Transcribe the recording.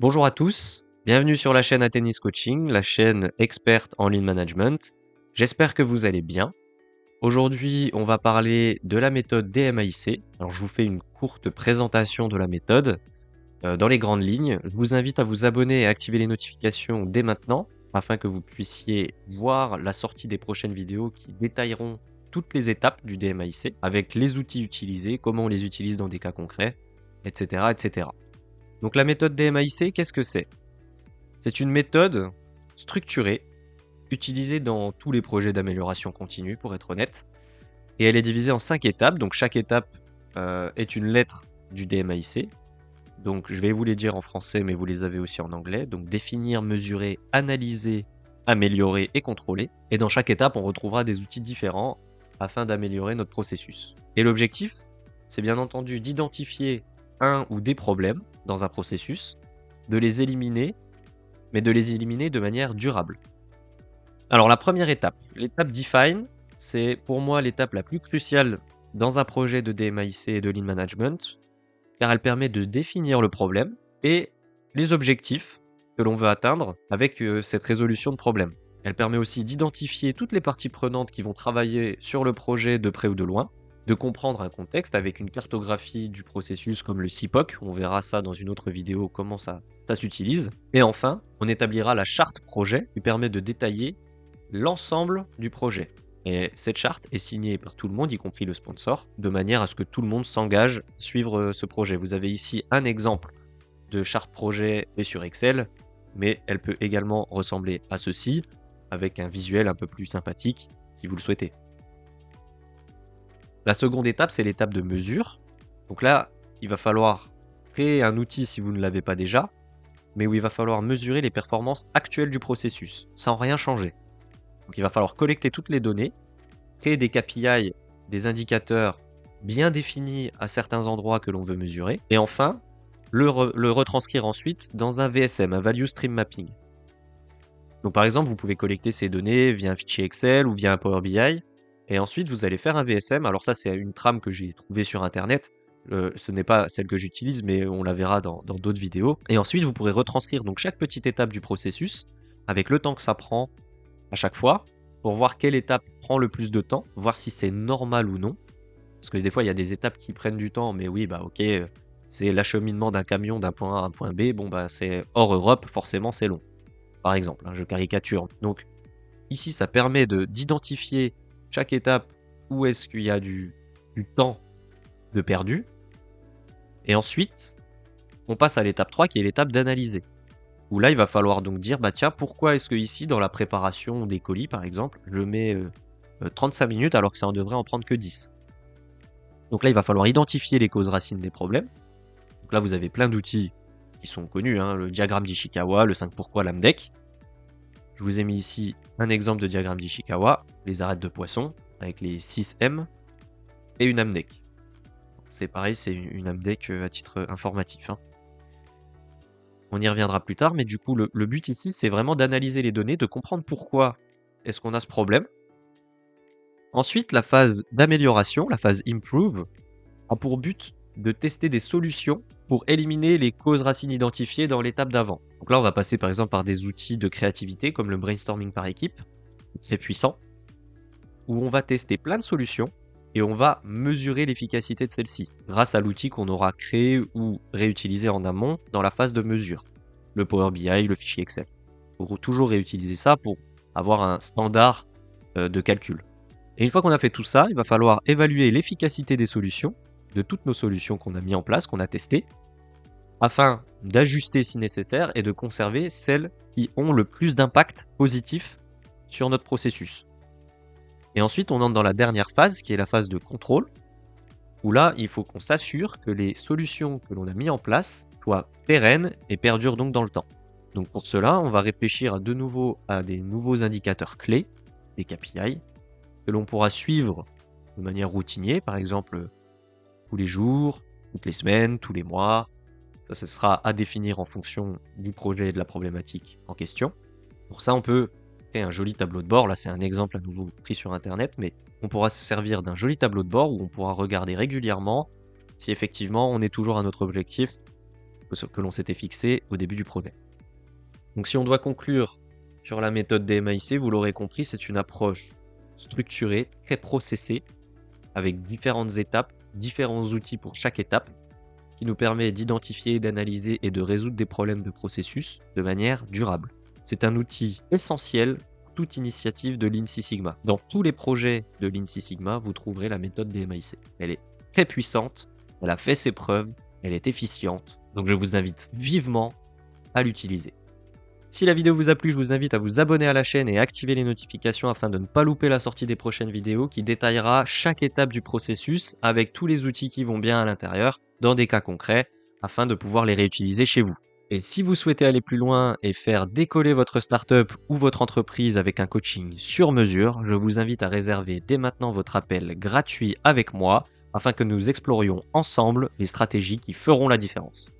Bonjour à tous, bienvenue sur la chaîne Athénis Coaching, la chaîne experte en lean management. J'espère que vous allez bien. Aujourd'hui, on va parler de la méthode DMAIC. Alors, je vous fais une courte présentation de la méthode dans les grandes lignes. Je vous invite à vous abonner et activer les notifications dès maintenant afin que vous puissiez voir la sortie des prochaines vidéos qui détailleront toutes les étapes du DMAIC avec les outils utilisés, comment on les utilise dans des cas concrets, etc., etc. Donc la méthode DMAIC, qu'est-ce que c'est? C'est une méthode structurée, utilisée dans tous les projets d'amélioration continue, pour être honnête. Et elle est divisée en 5 étapes. Donc chaque étape est une lettre du DMAIC. Donc je vais vous les dire en français, mais vous les avez aussi en anglais. Donc définir, mesurer, analyser, améliorer et contrôler. Et dans chaque étape, on retrouvera des outils différents afin d'améliorer notre processus. Et l'objectif, c'est bien entendu d'identifier un ou des problèmes dans un processus, de les éliminer, mais de les éliminer de manière durable. Alors la première étape, l'étape Define, c'est pour moi l'étape la plus cruciale dans un projet de DMAIC et de Lean Management, car elle permet de définir le problème et les objectifs que l'on veut atteindre avec cette résolution de problème. Elle permet aussi d'identifier toutes les parties prenantes qui vont travailler sur le projet de près ou de loin, de comprendre un contexte avec une cartographie du processus comme le CIPOC, on verra ça dans une autre vidéo comment ça s'utilise. Et enfin, on établira la charte projet qui permet de détailler l'ensemble du projet. Et cette charte est signée par tout le monde, y compris le sponsor, de manière à ce que tout le monde s'engage à suivre ce projet. Vous avez ici un exemple de charte projet fait sur Excel, mais elle peut également ressembler à ceci, avec un visuel un peu plus sympathique, si vous le souhaitez. La seconde étape, c'est l'étape de mesure. Donc là, il va falloir créer un outil si vous ne l'avez pas déjà, mais où il va falloir mesurer les performances actuelles du processus, sans rien changer. Donc il va falloir collecter toutes les données, créer des KPI, des indicateurs bien définis à certains endroits que l'on veut mesurer, et enfin, le retranscrire ensuite dans un VSM, un Value Stream Mapping. Donc par exemple, vous pouvez collecter ces données via un fichier Excel ou via un Power BI, et ensuite vous allez faire un VSM. Alors ça, c'est une trame que j'ai trouvée sur Internet. Ce n'est pas celle que j'utilise, mais on la verra dans d'autres vidéos. Et ensuite, vous pourrez retranscrire donc chaque petite étape du processus, avec le temps que ça prend à chaque fois, pour voir quelle étape prend le plus de temps, voir si c'est normal ou non. Parce que des fois, il y a des étapes qui prennent du temps, mais oui, bah ok, c'est l'acheminement d'un camion d'un point A à un point B, bon bah c'est hors Europe, forcément c'est long. Par exemple, je caricature. Donc ici, ça permet d'identifier chaque étape où est-ce qu'il y a du temps de perdu. Et ensuite, on passe à l'étape 3 qui est l'étape d'analyser. Où là, il va falloir donc dire, bah tiens, pourquoi est-ce que ici, dans la préparation des colis, par exemple, je mets 35 minutes alors que ça en devrait en prendre que 10. Donc là, il va falloir identifier les causes racines des problèmes. Donc là, vous avez plein d'outils qui sont connus, le diagramme d'Ishikawa, le 5 pourquoi, l'AMDEC. Je vous ai mis ici un exemple de diagramme d'Ishikawa, les arêtes de poisson, avec les 6 M, et une AMDEC. C'est pareil, c'est une AMDEC à titre informatif. On y reviendra plus tard, mais du coup, le but ici, c'est vraiment d'analyser les données, de comprendre pourquoi est-ce qu'on a ce problème. Ensuite, la phase d'amélioration, la phase Improve, a pour but de tester des solutions pour éliminer les causes racines identifiées dans l'étape d'avant. Donc là, on va passer par exemple par des outils de créativité comme le brainstorming par équipe, qui est puissant, où on va tester plein de solutions et on va mesurer l'efficacité de celle-ci grâce à l'outil qu'on aura créé ou réutilisé en amont dans la phase de mesure, le Power BI, le fichier Excel. Il faut toujours réutiliser ça pour avoir un standard de calcul. Et une fois qu'on a fait tout ça, il va falloir évaluer l'efficacité des solutions, de toutes nos solutions qu'on a mis en place, qu'on a testées, afin d'ajuster si nécessaire et de conserver celles qui ont le plus d'impact positif sur notre processus. Et ensuite, on entre dans la dernière phase, qui est la phase de contrôle, où là, il faut qu'on s'assure que les solutions que l'on a mis en place soient pérennes et perdurent donc dans le temps. Donc pour cela, on va réfléchir de nouveau à des nouveaux indicateurs clés, des KPI, que l'on pourra suivre de manière routinière, par exemple tous les jours, toutes les semaines, tous les mois. Ça sera à définir en fonction du projet et de la problématique en question. Pour ça, on peut créer un joli tableau de bord. Là, c'est un exemple à nouveau pris sur Internet, mais on pourra se servir d'un joli tableau de bord où on pourra regarder régulièrement si effectivement on est toujours à notre objectif que l'on s'était fixé au début du projet. Donc si on doit conclure sur la méthode DMAIC, vous l'aurez compris, c'est une approche structurée, très processée, avec différentes étapes, différents outils pour chaque étape, qui nous permet d'identifier, d'analyser et de résoudre des problèmes de processus de manière durable. C'est un outil essentiel pour toute initiative de Lean Six Sigma. Dans tous les projets de Lean Six Sigma, vous trouverez la méthode DMAIC. Elle est très puissante, elle a fait ses preuves, elle est efficiente, donc je vous invite vivement à l'utiliser. Si la vidéo vous a plu, je vous invite à vous abonner à la chaîne et activer les notifications afin de ne pas louper la sortie des prochaines vidéos qui détaillera chaque étape du processus avec tous les outils qui vont bien à l'intérieur dans des cas concrets afin de pouvoir les réutiliser chez vous. Et si vous souhaitez aller plus loin et faire décoller votre startup ou votre entreprise avec un coaching sur mesure, je vous invite à réserver dès maintenant votre appel gratuit avec moi afin que nous explorions ensemble les stratégies qui feront la différence.